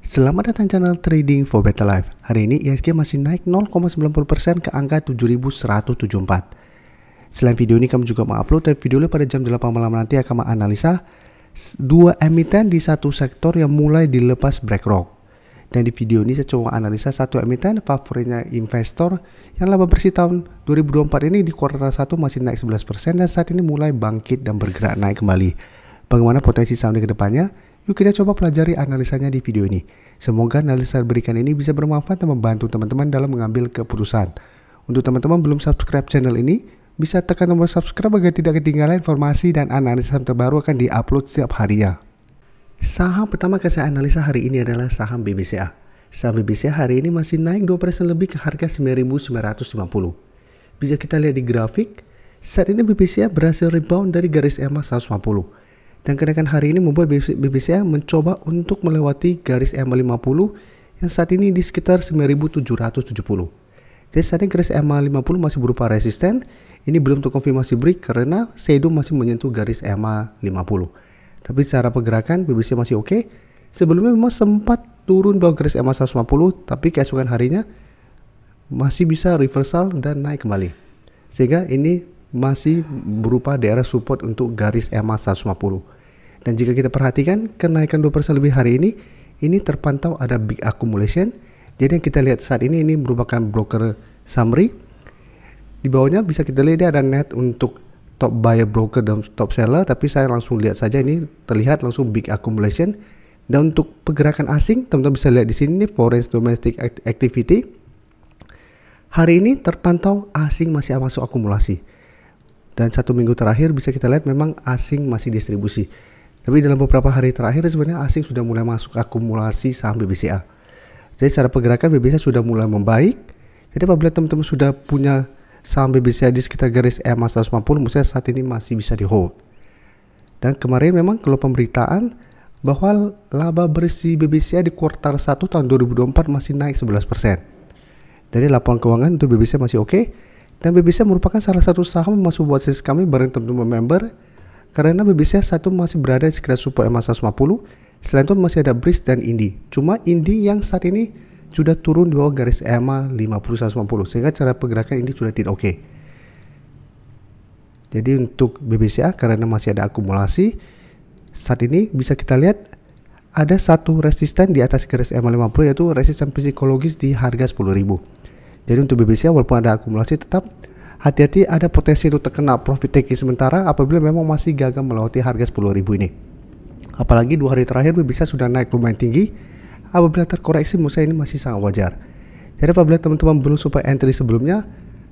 Selamat datang channel Trading for Better Life. Hari ini IHSG masih naik 0,90% ke angka 7174. Selain video ini kami juga mengupload video pada jam 8 malam nanti akan menganalisa dua emiten di satu sektor yang mulai dilepas BlackRock. Dan di video ini saya coba analisa satu emiten favoritnya investor yang laba bersih tahun 2024 ini di kuartal 1 masih naik 11% dan saat ini mulai bangkit dan bergerak naik kembali. Bagaimana potensi saham ini ke depannya? Yuk kita coba pelajari analisanya di video ini. Semoga analisa berikan ini bisa bermanfaat dan membantu teman-teman dalam mengambil keputusan. Untuk teman-teman belum subscribe channel ini, bisa tekan tombol subscribe agar tidak ketinggalan informasi dan analisa terbaru akan diupload setiap harinya. Saham pertama yang saya analisa hari ini adalah saham BBCA. Saham BBCA hari ini masih naik 2% lebih ke harga 9.950. Bisa kita lihat di grafik, saat ini BBCA berhasil rebound dari garis EMA 150. Dan kenaikan hari ini membuat BBCA mencoba untuk melewati garis EMA 50 yang saat ini di sekitar 9.770. Jadi saat ini garis EMA 50 masih berupa resisten. Ini belum terkonfirmasi break karena shadow masih menyentuh garis EMA 50. Tapi secara pergerakan BBCA masih oke. Sebelumnya memang sempat turun bawah garis EMA 150, tapi keesokan harinya masih bisa reversal dan naik kembali. Sehingga ini masih berupa daerah support untuk garis EMA 150. Dan jika kita perhatikan kenaikan 2% lebih hari ini terpantau ada big accumulation. Jadi yang kita lihat saat ini merupakan broker summary. Di bawahnya bisa kita lihat dia ada net untuk top buyer broker dan top seller, tapi saya langsung lihat saja ini terlihat langsung big accumulation. Dan untuk pergerakan asing, teman-teman bisa lihat di sini foreign domestic activity. Hari ini terpantau asing masih masuk akumulasi. Dan satu minggu terakhir bisa kita lihat memang asing masih distribusi. Tapi dalam beberapa hari terakhir sebenarnya asing sudah mulai masuk akumulasi saham BBCA. Jadi secara pergerakan BBCA sudah mulai membaik. Jadi apabila teman-teman sudah punya saham BBCA di sekitar garis EMA 150, menurut saya saat ini masih bisa di hold. Dan kemarin memang kalau pemberitaan bahwa laba bersih BBCA di kuartal 1 tahun 2024 masih naik 11%. Jadi laporan keuangan untuk BBCA masih oke. Dan BBCA merupakan salah satu saham masuk watchlist kami bareng teman-teman member karena BBCA satu masih berada di sekitar support EMA 150. Selain itu masih ada BRIS dan INDI. Cuma INDI yang saat ini sudah turun di bawah garis EMA 50 150 sehingga cara pergerakan ini sudah tidak oke. Jadi untuk BBCA karena masih ada akumulasi saat ini bisa kita lihat ada satu resisten di atas garis EMA 50 yaitu resisten psikologis di harga 10.000. Jadi untuk BBCA walaupun ada akumulasi tetap hati-hati ada potensi untuk terkena profit taking sementara apabila memang masih gagal melewati harga 10.000 ini. Apalagi 2 hari terakhir BBCA sudah naik lumayan tinggi. Apabila terkoreksi menurut saya ini masih sangat wajar. Jadi apabila teman-teman belum coba entry sebelumnya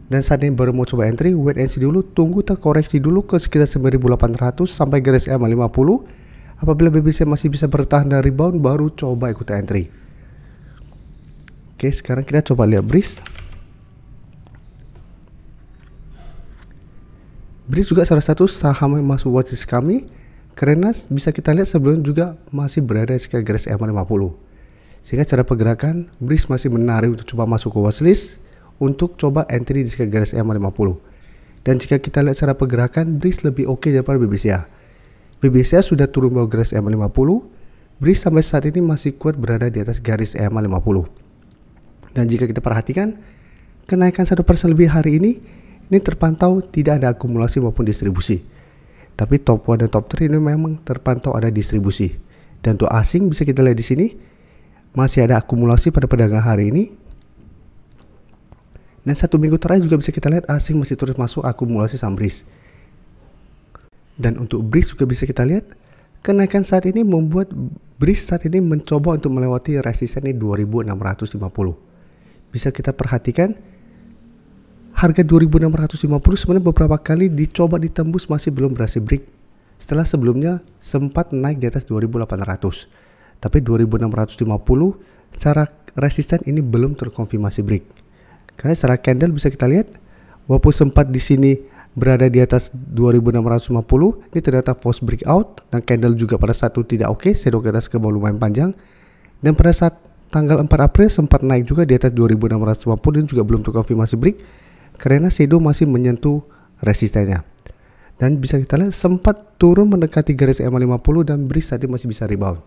dan saat ini baru mau coba entry, wait and see dulu, tunggu terkoreksi dulu ke sekitar 9.800 sampai garis EMA 50. Apabila BBCA masih bisa bertahan dan rebound baru coba ikut entry. Oke, sekarang kita coba lihat BRIS. BRIS juga salah satu saham yang masuk watchlist kami karena bisa kita lihat sebelumnya juga masih berada di sekitar garis EMA 50. Sehingga cara pergerakan BRIS masih menarik untuk coba masuk ke watchlist untuk coba entry di sekitar garis EMA 50. Dan jika kita lihat cara pergerakan BRIS lebih oke daripada BBCA. BBCA sudah turun bawah garis EMA 50. BRIS sampai saat ini masih kuat berada di atas garis EMA 50. Dan jika kita perhatikan kenaikan 1% lebih hari ini terpantau tidak ada akumulasi maupun distribusi. Tapi top 1 dan top 3 ini memang terpantau ada distribusi. Dan untuk asing bisa kita lihat di sini masih ada akumulasi pada perdagangan hari ini. Dan satu minggu terakhir juga bisa kita lihat asing masih terus masuk akumulasi saham BRIS. Dan untuk BRIS juga bisa kita lihat kenaikan saat ini membuat BRIS saat ini mencoba untuk melewati resisten di 2.650. Bisa kita perhatikan harga 2.650 sebenarnya beberapa kali dicoba ditembus masih belum berhasil break. Setelah sebelumnya sempat naik di atas 2.800. Tapi 2.650 secara resisten ini belum terkonfirmasi break. Karena secara candle bisa kita lihat walaupun sempat di sini berada di atas 2.650 ini ternyata false breakout dan candle juga pada saat itu tidak oke, shadow ke atas ke bawah lumayan panjang. Dan pada saat tanggal 4 April sempat naik juga di atas 2.650 dan juga belum terkonfirmasi break karena shadow masih menyentuh resistennya. Dan bisa kita lihat sempat turun mendekati garis EMA 50 dan BRIS tadi masih bisa rebound.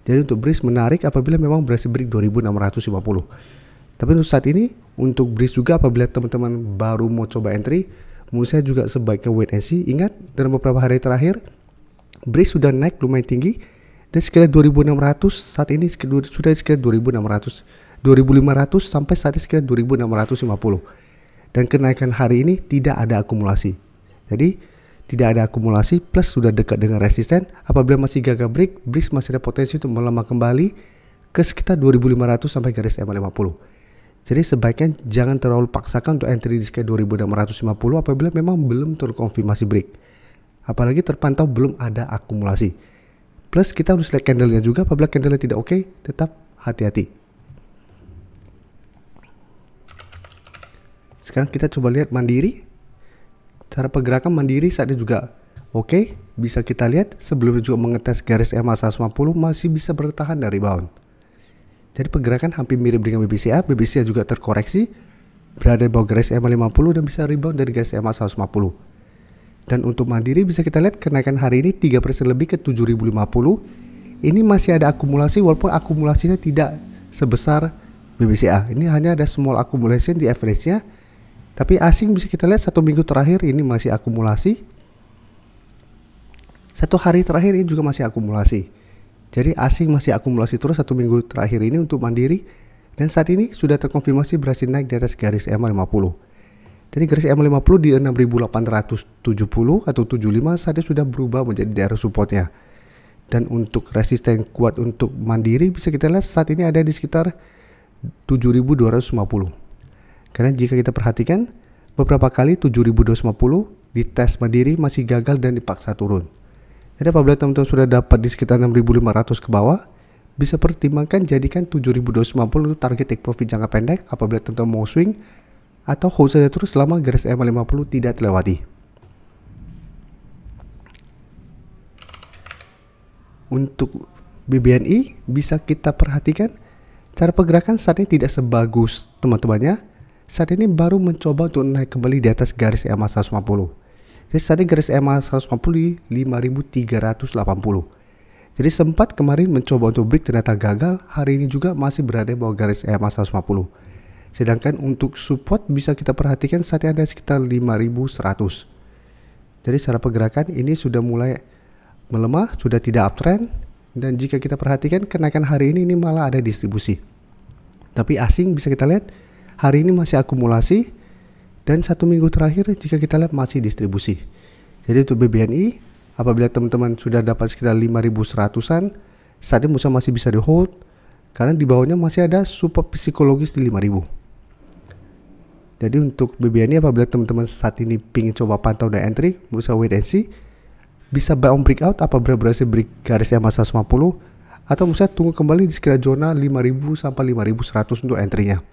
Jadi untuk breeze menarik apabila memang berhasil break 2650. Tapi untuk saat ini untuk breeze juga apabila teman-teman baru mau coba entry, menurut saya juga sebaiknya wait and see. Ingat dalam beberapa hari terakhir breeze sudah naik lumayan tinggi dan sekitar 2600, saat ini sudah sekitar 2600, 2500 sampai saat ini sekitar 2650. Dan kenaikan hari ini tidak ada akumulasi. Jadi tidak ada akumulasi plus sudah dekat dengan resisten. Apabila masih gagal break, breeze masih ada potensi untuk melemah kembali ke sekitar 2500 sampai garis EMA 50. Jadi sebaiknya jangan terlalu paksakan untuk entry di sekitar 2650 apabila memang belum terkonfirmasi break. Apalagi terpantau belum ada akumulasi. Plus kita harus lihat candlenya juga, apabila candlenya tidak oke, tetap hati-hati. Sekarang kita coba lihat Mandiri. Cara pergerakan Mandiri saat ini juga oke, bisa kita lihat sebelumnya juga mengetes garis EMA 150 masih bisa bertahan dari rebound. Jadi pergerakan hampir mirip dengan BBCA. BBCA juga terkoreksi berada di bawah garis EMA 50 dan bisa rebound dari garis EMA 150. Dan untuk Mandiri bisa kita lihat kenaikan hari ini 3% lebih ke 7050. Ini masih ada akumulasi walaupun akumulasinya tidak sebesar BBCA. Ini hanya ada small accumulation di average-nya. Tapi asing bisa kita lihat 1 minggu terakhir ini masih akumulasi. 1 hari terakhir ini juga masih akumulasi. Jadi asing masih akumulasi terus 1 minggu terakhir ini untuk Mandiri. Dan saat ini sudah terkonfirmasi berhasil naik di atas garis EMA 50. Jadi garis EMA 50 di 6870 atau 75 saat ini sudah berubah menjadi daerah supportnya. Dan untuk resisten kuat untuk Mandiri bisa kita lihat saat ini ada di sekitar 7250. Karena jika kita perhatikan beberapa kali 7250 di tes Mandiri masih gagal dan dipaksa turun. Jadi apabila teman-teman sudah dapat di sekitar 6500 ke bawah, bisa pertimbangkan jadikan 7250 untuk target take profit jangka pendek apabila teman-teman mau swing, atau hold saja terus selama garis EMA 50 tidak terlewati. Untuk BBNI bisa kita perhatikan cara pergerakan saat ini tidak sebagus teman-temannya. Saat ini baru mencoba untuk naik kembali di atas garis EMA 150. Jadi saat ini garis EMA 150 di 5380. Jadi sempat kemarin mencoba untuk break ternyata gagal, hari ini juga masih berada di bawah garis EMA 150. Sedangkan untuk support bisa kita perhatikan saat ini ada sekitar 5100. Jadi secara pergerakan ini sudah mulai melemah, sudah tidak uptrend, dan jika kita perhatikan kenaikan hari ini malah ada distribusi. Tapi asing bisa kita lihat hari ini masih akumulasi dan 1 minggu terakhir jika kita lihat masih distribusi. Jadi untuk BBNI apabila teman-teman sudah dapat sekitar 5100-an, saat ini masih bisa di hold karena di bawahnya masih ada support psikologis di 5000. Jadi untuk BBNI apabila teman-teman saat ini ingin coba pantau dan entry, berusaha wait and see, bisa buy on breakout apabila berhasil break garis EMA 150 atau misalnya tunggu kembali di sekitar zona 5000 sampai 5100 untuk entry-nya.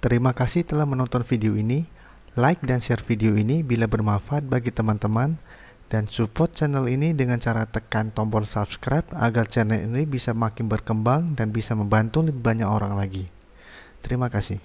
Terima kasih telah menonton video ini. Like dan share video ini bila bermanfaat bagi teman-teman, dan support channel ini dengan cara tekan tombol subscribe agar channel ini bisa makin berkembang dan bisa membantu lebih banyak orang lagi. Terima kasih.